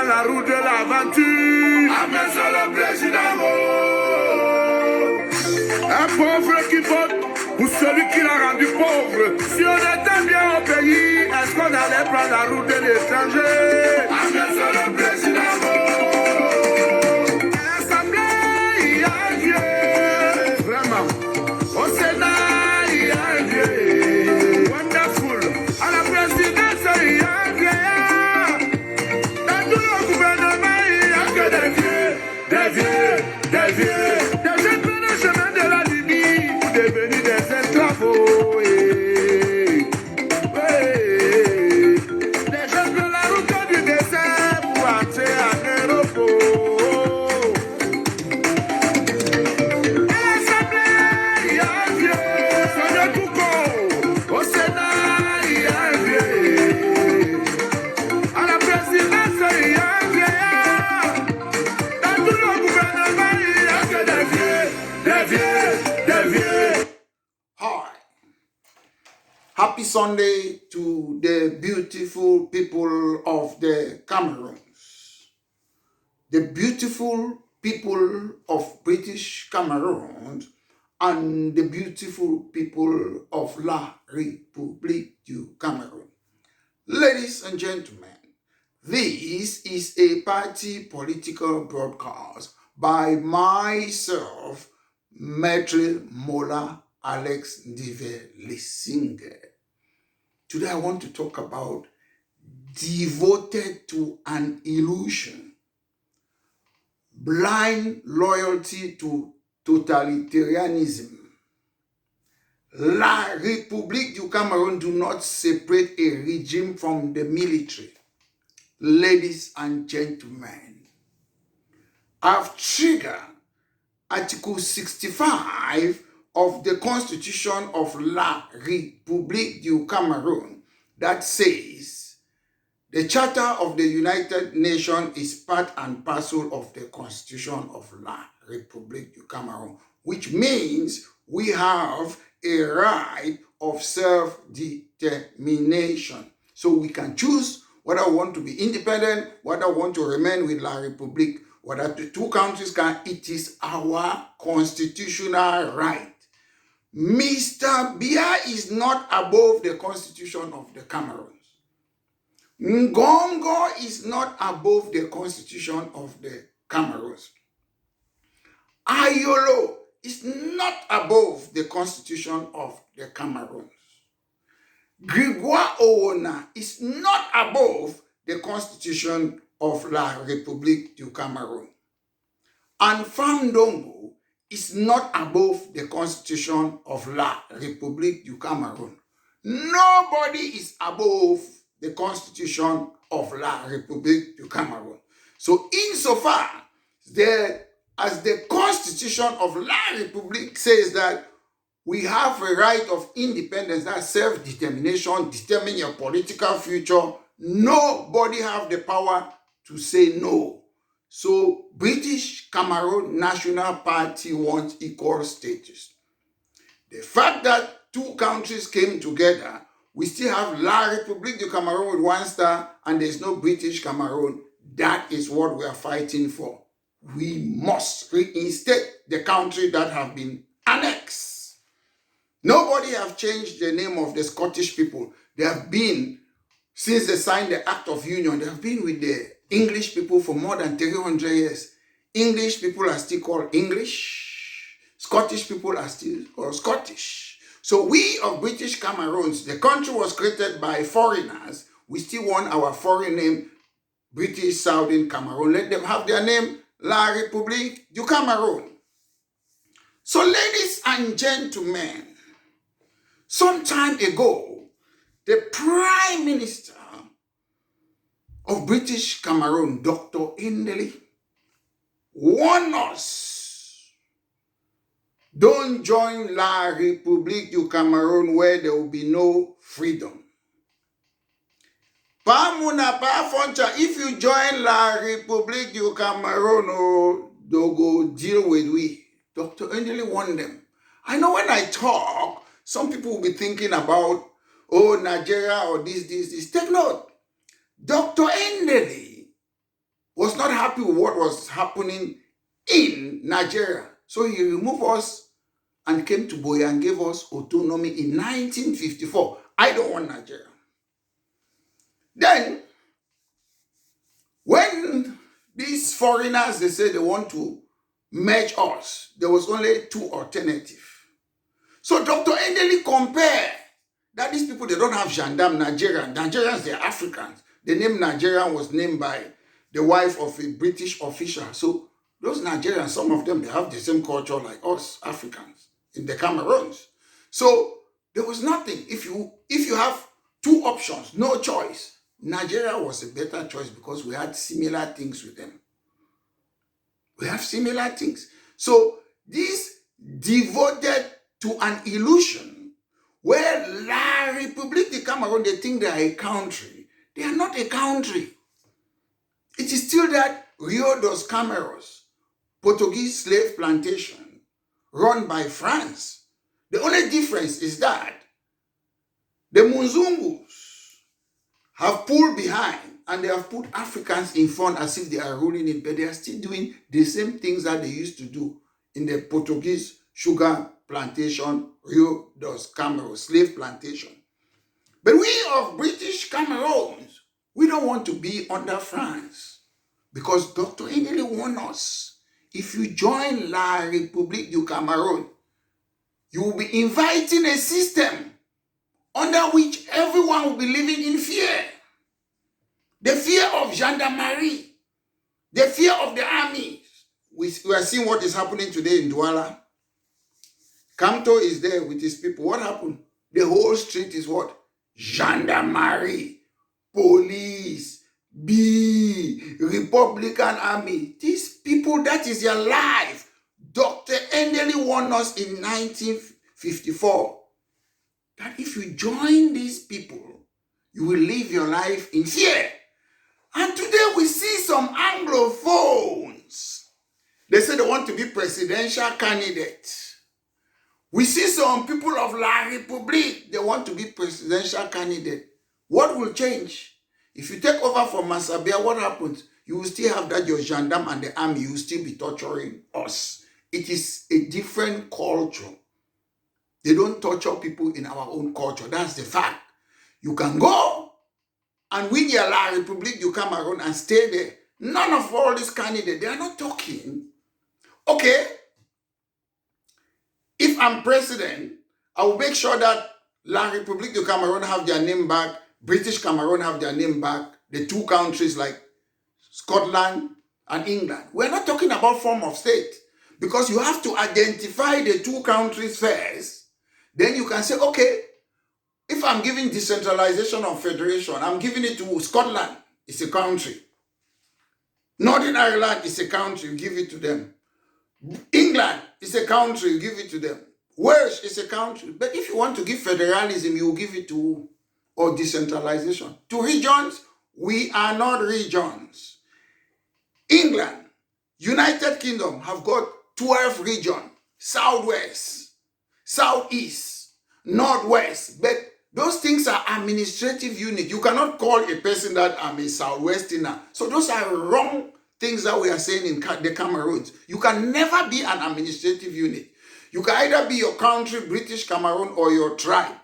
prend la route de l'aventure. Amen sur le président. Un pauvre qui vote pour celui qui l'a rendu pauvre. Si on était bien au pays, est-ce qu'on allait prendre la route de l'étranger? Amen sur le président. À l'Assemblée, il y a un Dieu. Vraiment. Au Sénat, il y a un Dieu. Wonderful. À la présidence, il y a un Dieu. Dans tout le gouvernement, il n'y a que des vieux. Des vieux, des vieux. Des gens prennent le chemin de la Libye pour devenir des esclavos. Des gens prennent la route du désert pour entrer en Europe. Happy Sunday to the beautiful people of the Cameroons. The beautiful people of British Cameroon and the beautiful people of La République du Cameroon. Ladies and gentlemen, this is a party political broadcast by myself, Maître Mola Alex Dive-Lissinger. Today I want to talk about devoted to an illusion, blind loyalty to totalitarianism. La République du Cameroon do not separate a regime from the military. Ladies and gentlemen, I've triggered Article 65 of the Constitution of La République du Cameroon that says the Charter of the United Nations is part and parcel of the Constitution of La République du Cameroon, which means we have a right of self-determination. So we can choose whether I want to be independent, whether I want to remain with La République, whether the two countries can. It is our constitutional right. Mr. Biya is not above the Constitution of the Cameroons. Ngongo is not above the Constitution of the Cameroons. Ayolo is not above the Constitution of the Cameroons. Grégoire Owona is not above the Constitution of La République du Cameroon. And Fandongo is not above the Constitution of La République du Cameroon. Nobody is above the Constitution of La République du Cameroon. So insofar as the Constitution of La République says that we have a right of independence, that's self-determination, determine your political future, nobody have the power to say no. So British Cameroon National Party wants equal status. The fact that two countries came together, we still have La République du Cameroon with one star and there's no British Cameroon. That is what we are fighting for. We must reinstate the country that have been annexed. Nobody have changed the name of the Scottish people. They have been, since they signed the Act of Union, they have been with the English people for more than 300 years. English people are still called English. Scottish people are still called Scottish. So we of British Cameroons, the country was created by foreigners. We still want our foreign name, British Southern Cameroon. Let them have their name, La République du Cameroon. So ladies and gentlemen, some time ago, the Prime Minister of British Cameroon, Dr. Ndeli, warned us, don't join La République du Cameroon where there will be no freedom. If you join La République du Cameroon, they'll go deal with we. Dr. Ndeli warned them. I know when I talk, some people will be thinking about, oh, Nigeria or this. Take note. Dr. Ndeli was not happy with what was happening in Nigeria. So he removed us and came to Boya and gave us autonomy in 1954. I don't want Nigeria. Then, when these foreigners, they say they want to merge us, there was only two alternatives. So Dr. Endeli compared that these people, they don't have gendarme, Nigerians, they're Africans. The name Nigerian was named by the wife of a British official. So those Nigerians, some of them, they have the same culture like us, Africans, in the Cameroons. So there was nothing. If you have two options, no choice, Nigeria was a better choice because we had similar things with them. We have similar things. So this devoted to an illusion where La République du Cameroun, they think they are a country. They are not a country. It is still that Rio dos Cameros, Portuguese slave plantation, run by France. The only difference is that the Muzungus have pulled behind and they have put Africans in front as if they are ruling it, but they are still doing the same things that they used to do in the Portuguese sugar plantation, Rio dos Cameros, slave plantation. But we of British Cameroons, we don't want to be under France because Dr. Endeli warned us, if you join La République du Cameroun, you will be inviting a system under which everyone will be living in fear. The fear of gendarmerie, the fear of the army. We are seeing what is happening today in Douala. Kamto is there with his people. What happened? The whole street is what? Gendarmerie, police, Republican army. These people, that is their life. Dr. Endeli warned us in 1954 that if you join these people, you will live your life in fear. And today we see some Anglophones. They say they want to be presidential candidates. We see some people of La République, they want to be presidential candidate. What will change? If you take over from Masabia, what happens? You will still have that your gendarme and the army, you will still be torturing us. It is a different culture. They don't torture people in our own culture. That's the fact. You can go and win your La République du Cameroun and stay there. None of all these candidates, they are not talking. Okay, if I'm president, I will make sure that La République du Cameroun have their name back, British Cameroon have their name back, the two countries like Scotland and England. We're not talking about form of state because you have to identify the two countries first. Then you can say, okay, if I'm giving decentralization of federation, I'm giving it to Scotland, it's a country. Northern Ireland is a country, you give it to them. England is a country, you give it to them. Wales is a country. But if you want to give federalism, you give it to, or decentralization. To regions, we are not regions. England, United Kingdom have got 12 regions. Southwest, Southeast, Northwest. But those things are administrative units. You cannot call a person that I'm a Southwesterner. So those are wrong things that we are saying in the Cameroons. You can never be an administrative unit. You can either be your country, British Cameroon, or your tribe.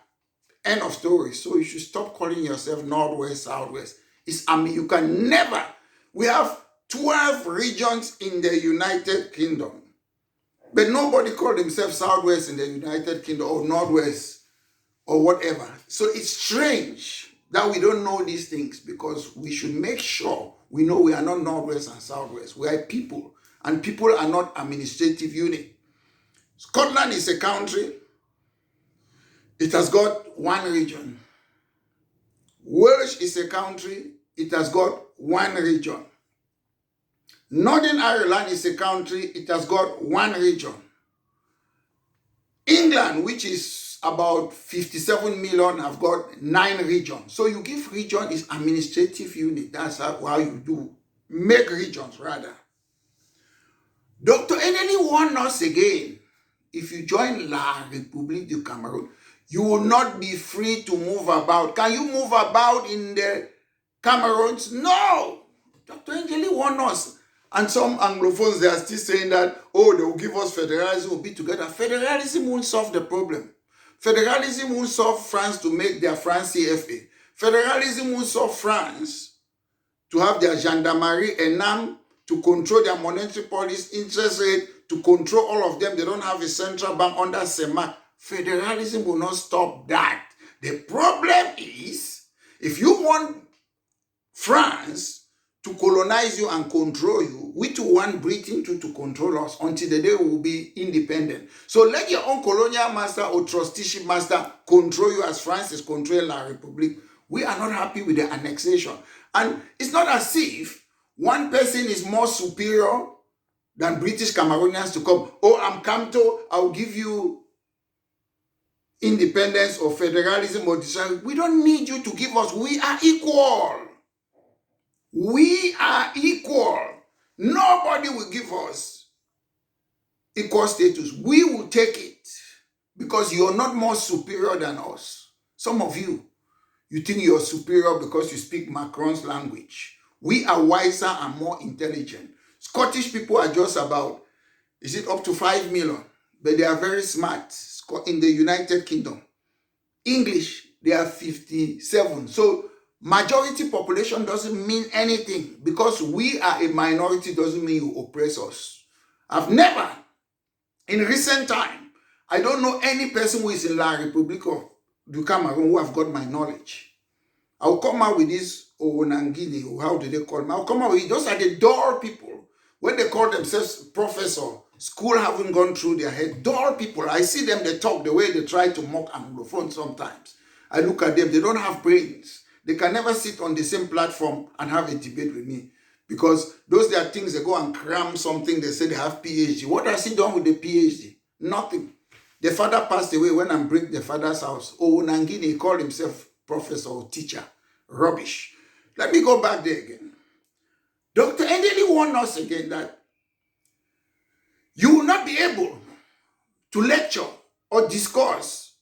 End of story. So you should stop calling yourself Northwest, Southwest. You can never. We have 12 regions in the United Kingdom. But nobody called himself Southwest in the United Kingdom or Northwest or whatever. So it's strange that we don't know these things because we should make sure we know we are not Northwest and Southwest. We are people, and people are not administrative unit. Scotland is a country. It has got one region. Wales is a country. It has got one region. Northern Ireland is a country. It has got one region. England, which is about 57 million, have got 9 regions. So you give region is administrative unit. That's how you do. Make regions, rather. Dr. Endeli warned us again. If you join La République du Cameroun, you will not be free to move about. Can you move about in the Cameroons? No! Dr. Angeli warned us. And some Anglophones, they are still saying that, oh, they will give us federalism, we'll be together. Federalism won't solve the problem. Federalism won't solve France to make their France CFA. Federalism won't solve France to have their gendarmerie and NAM to control their monetary policy, interest rate, to control all of them. They don't have a central bank under CEMAC. Federalism will not stop that. The problem is, if you want France to colonize you and control you, we too want Britain to control us until the day we will be independent. So let your own colonial master or trusteeship master control you as France is controlling La République. We are not happy with the annexation. And it's not as if one person is more superior than British Cameroonians to come. Oh, I'm Kamto, I'll give you independence or federalism or decision. We don't need you to give us. We are equal. We are equal. Nobody will give us equal status. We will take it because you're not more superior than us. Some of you think you're superior because you speak Macron's language. We are wiser and more intelligent. Scottish people are just about, is it up to 5 million? But they are very smart in the United Kingdom. English, they are 57. So majority population doesn't mean anything. Because we are a minority doesn't mean you oppress us. I've never, in recent time, I don't know any person who is in La République du Cameroon who have got my knowledge. I'll come out with this Onangini, or how do they call me? I'll come out with it. Those are the door people. When they call themselves professor, school haven't gone through their head. Door people, I see them, they talk the way they try to mock Anglophone sometimes. I look at them, they don't have brains. They can never sit on the same platform and have a debate with me. Because those are things, they go and cram something, they say they have PhD. What has he done with the PhD? Nothing. The father passed away when I break the father's house. Oh, Nangini, he called himself professor or teacher. Rubbish. Let me go back there again. Dr. Endeli warned us again that you will not be able to lecture or discuss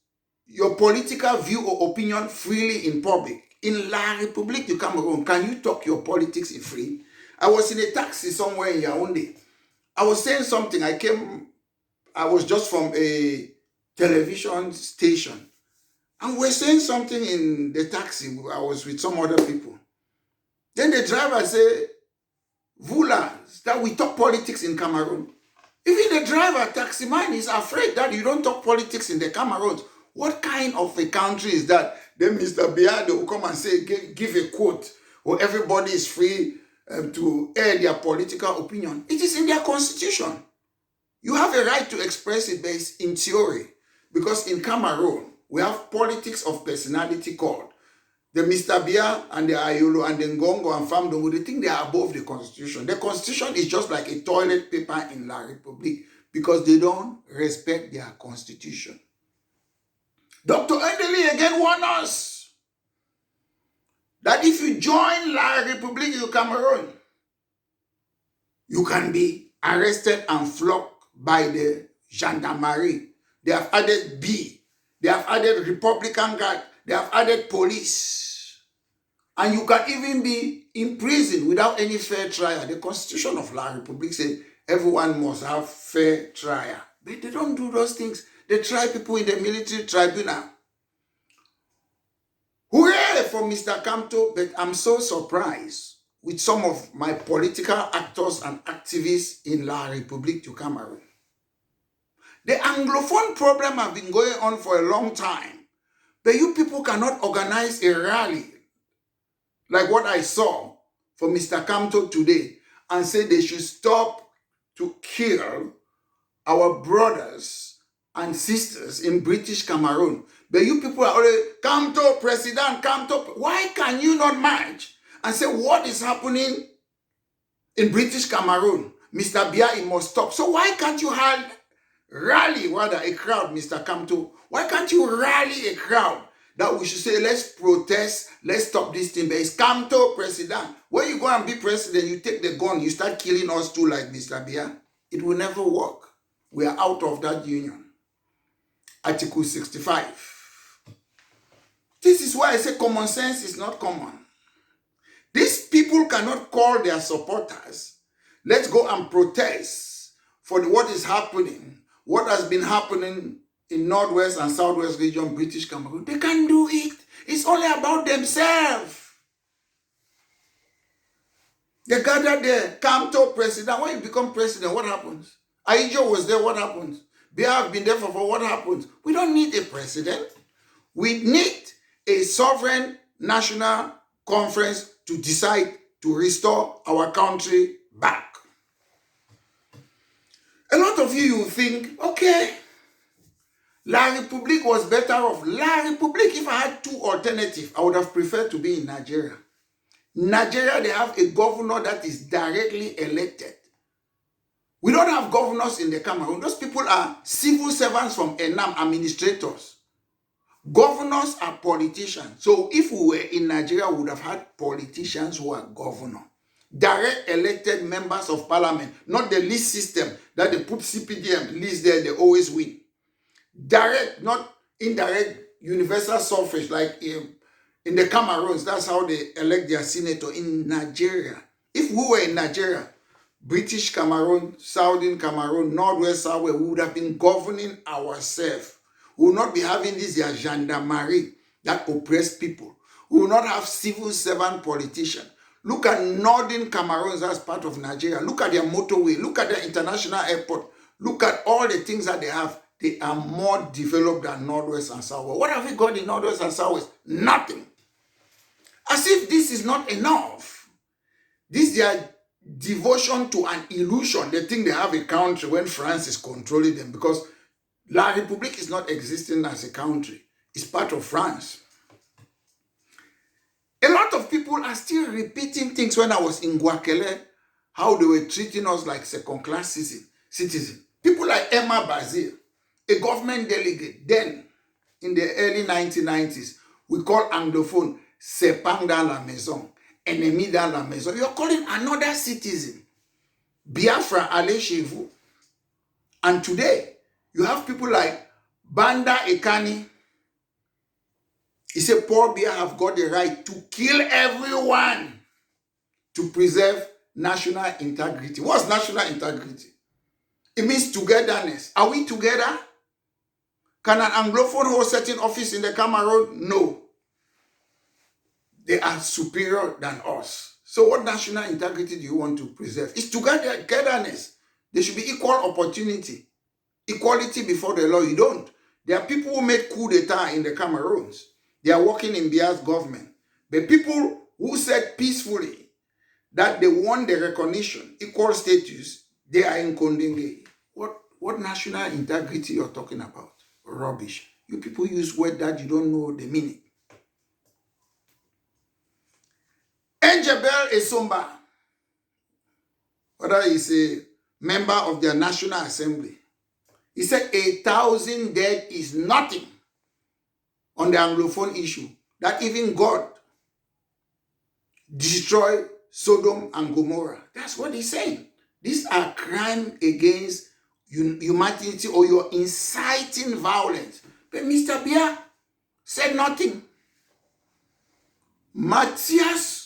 your political view or opinion freely in public. In La République du Cameroon, can you talk your politics in free? I was in a taxi somewhere in Yaoundé. I was saying something. I was just from a television station. And we're saying something in the taxi. I was with some other people. Then the driver said, Vula, that we talk politics in Cameroon. Even the driver, taxi man, is afraid that you don't talk politics in the Cameroon. What kind of a country is that? Then Mr. Biade will come and say, give a quote, or everybody is free to air their political opinion. It is in their constitution. You have a right to express it based in theory. Because in Cameroon, we have politics of personality called. The Mr. Bia and the Ayolo and the Ngongo and Famdongo, they think they are above the constitution. The constitution is just like a toilet paper in La République because they don't respect their constitution. Dr. Endeli again warned us that if you join La République du Cameroon, you can be arrested and flogged by the gendarmerie. They have added B. They have added Republican Guard. They have added police. And you can even be imprisoned without any fair trial. The Constitution of La République says everyone must have fair trial. But they don't do those things. They try people in the military tribunal. Hooray for Mr. Kamto, but I'm so surprised with some of my political actors and activists in La République du Cameroon. The Anglophone problem has been going on for a long time. But you people cannot organize a rally like what I saw for Mr. Kamto today and say they should stop to kill our brothers and sisters in British Cameroon. But you people are already, Kamto, President, Kamto. Why can you not march and say what is happening in British Cameroon? Mr. Bia, it must stop. So why can't you rally a crowd, Mr. Kamto? Why can't you rally a crowd that we should say, let's protest, let's stop this thing? But it's Kamto, President. When you go and be president, you take the gun, you start killing us too like Mr. Bia. It will never work. We are out of that union. Article 65. This is why I say common sense is not common. These people people cannot call their supporters, let's go and protest for what is happening, what has been happening in Northwest and Southwest region, British Cameroon. They can't do it. It's only about themselves. They gather there, come to president. When you become president, what happens? Aijo was there, what happens? Bia have been there for what happens? We don't need a president. We need a sovereign national conference to decide to restore our country back. A lot of you think, okay, La République was better off. La République, if I had two alternatives, I would have preferred to be in Nigeria. Nigeria, they have a governor that is directly elected. We don't have governors in the Cameroon. Those people are civil servants from Enam, administrators. Governors are politicians. So if we were in Nigeria, we would have had politicians who are governor. Direct elected members of parliament, not the list system that they put CPDM list there, they always win. Direct, not indirect, universal suffrage like in the Cameroons. That's how they elect their senator in Nigeria. If we were in Nigeria, British Cameroon, Southern Cameroon, Northwest, Southwest, we would have been governing ourselves. We will not be having this gendarmerie that oppress people. We will not have civil servant politicians. Look at Northern Cameroon as part of Nigeria. Look at their motorway. Look at their international airport. Look at all the things that they have. They are more developed than Northwest and Southwest. What have we got in Northwest and Southwest? Nothing. As if this is not enough. This is their devotion to an illusion. They think they have a country when France is controlling them, because La République is not existing as a country. It's part of France. A lot of people are still repeating things when I was in Guakele, how they were treating us like second-class citizens. People like Emma Bazil, a government delegate, then in the early 1990s, we call Anglophone, Sepang dans la maison, ennemi dans la maison. You're calling another citizen. Biafra, allez chez vous. And today, you have people like Banda Ekani. He said, Paul Biya have got the right to kill everyone to preserve national integrity. What's national integrity? It means togetherness. Are we together? Can an Anglophone hold certain office in the Cameroon? No. They are superior than us. So what national integrity do you want to preserve? It's togetherness. There should be equal opportunity. Equality before the law. You don't. There are people who made coup d'etat in the Cameroons. They are working in Biya's government. But people who said peacefully that they want the recognition, equal status, they are in Kondenge. What national integrity you're talking about? Rubbish. You people use words that you don't know the meaning. Enjebel Esomba, whether he's a member of their National Assembly, he said 1,000 dead is nothing on the Anglophone issue. That even God destroyed Sodom and Gomorrah. That's what he's saying. These are crimes against humanity, or you're inciting violence. But Mr. Biya said nothing. Matthias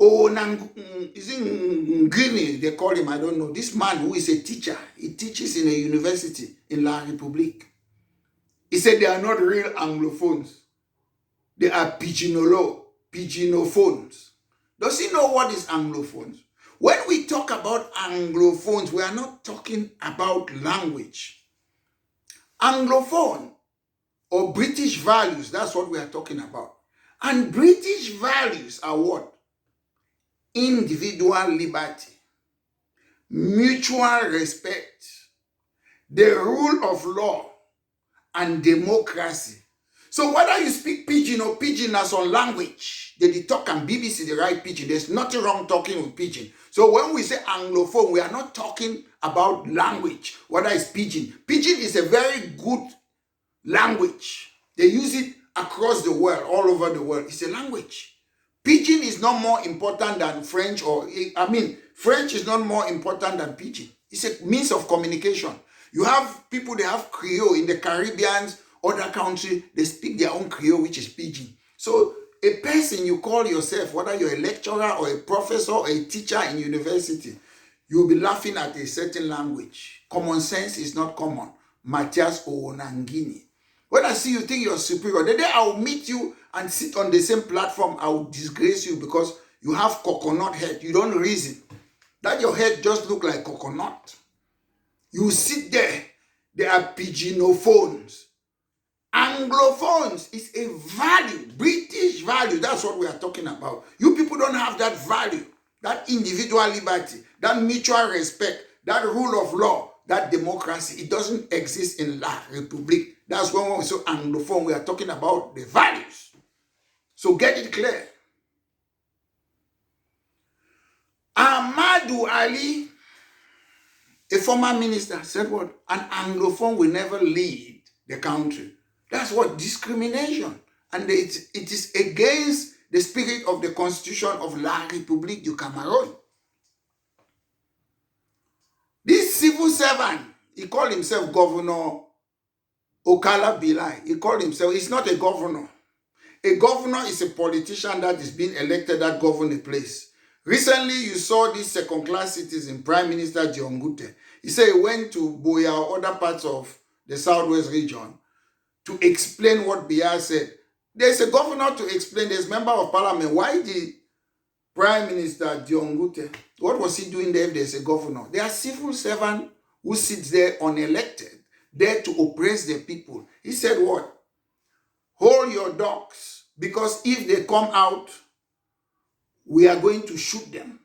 is in Guinea, they call him, I don't know. This man who is a teacher, he teaches in a university in La République. He said they are not real Anglophones. They are pigeonophones. Does he know what is Anglophones? When we talk about Anglophones, we are not talking about language. Anglophone or British values, that's what we are talking about. And British values are what? Individual liberty, mutual respect, the rule of law, and democracy. So whether you speak pidgin or pidgin as on language, they talk and BBC the right pidgin. There's nothing wrong talking with pidgin. So when we say Anglophone, we are not talking about language, whether it's pidgin. Pidgin is a very good language. They use it across the world, all over the world. It's a language. Pidgin is not more important than French, French is not more important than pidgin. It's a means of communication. You have people, they have Creole in the Caribbean, other countries, they speak their own Creole, which is pidgin. So a person you call yourself, whether you're a lecturer or a professor or a teacher in university, you'll be laughing at a certain language. Common sense is not common. Matthias Onangini. When I see you think you're superior, the day I'll meet you and sit on the same platform, I'll disgrace you because you have coconut head. You don't reason. That your head just look like coconut. You sit there, there are pigeonophones. Anglophones is a value, British value. That's what we are talking about. You people don't have that value, that individual liberty, that mutual respect, that rule of law, that democracy. It doesn't exist in La République. That's when we say Anglophone, we are talking about the values. So get it clear. Ahmadu Ali, a former minister, said what? An Anglophone will never lead the country. That's what discrimination. And it is against the spirit of the constitution of La République du Cameroon. This civil servant, he called himself Governor Okala Bilai. He called himself, he's not a governor. A governor is a politician that is being elected that govern a place. Recently, you saw this second-class citizen, Prime Minister Diongute. He said he went to Boya or other parts of the Southwest region to explain what Biya said. There's a governor to explain, there's a member of parliament. Why the Prime Minister Diongute, what was he doing there if there's a governor? There are civil servants who sits there unelected, there to oppress the people. He said what? Hold your dogs, because if they come out, we are going to shoot them.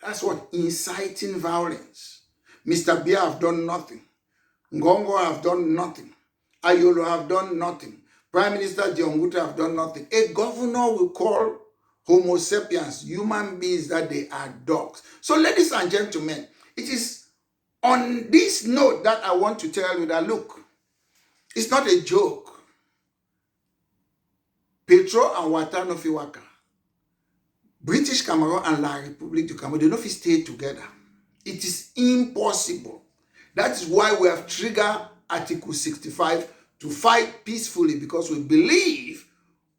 That's what? Inciting violence. Mr. Biya have done nothing. Ngongo have done nothing. Ayolo have done nothing. Prime Minister Diongute have done nothing. A governor will call Homo sapiens, human beings, that they are dogs. So ladies and gentlemen, it is on this note that I want to tell you that, look, it's not a joke. Petro and Watano Fiwaka, British Cameroon and La République du Cameroon, they don't stay together. It is impossible. That is why we have triggered Article 65 to fight peacefully, because we believe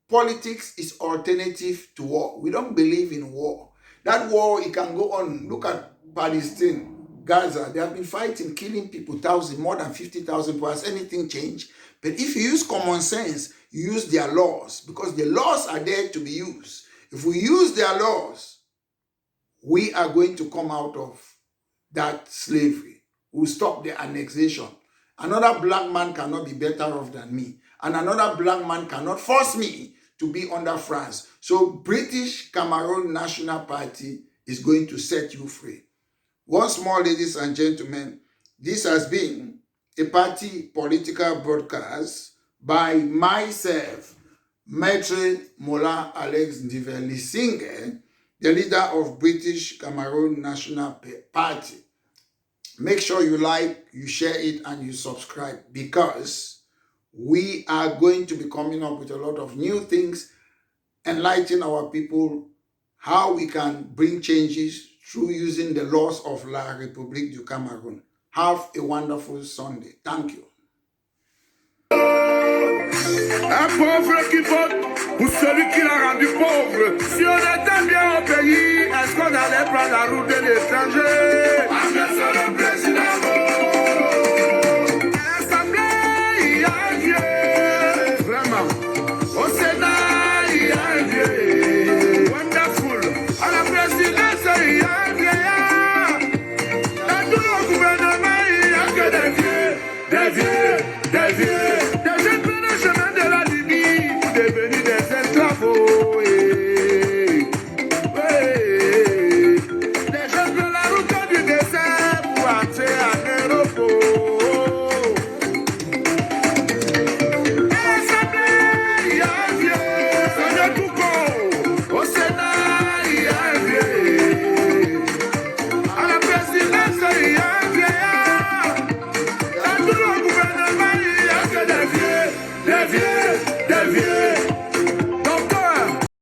politics is alternative to war. We don't believe in war. That war, it can go on. Look at Palestine, Gaza. They have been fighting, killing people, more than 50,000 people. Has anything changed? But if you use common sense, you use their laws, because the laws are there to be used. If we use their laws, we are going to come out of that slavery. We'll stop the annexation. Another black man cannot be better off than me. And another black man cannot force me to be under France. So British Cameroon National Party is going to set you free. Once more, ladies and gentlemen, this has been a party political broadcast by myself, Maitre Mola Alex Ndivelisinge, the leader of British Cameroon National Party. Make sure you like, you share it, and you subscribe, because we are going to be coming up with a lot of new things, enlightening our people how we can bring changes through using the laws of La République du Cameroun. Have a wonderful Sunday. Thank you. Un pauvre qui vote pour celui qui l'a rendu pauvre. Si on était bien au pays, est-ce qu'on allait prendre la route de l'étranger?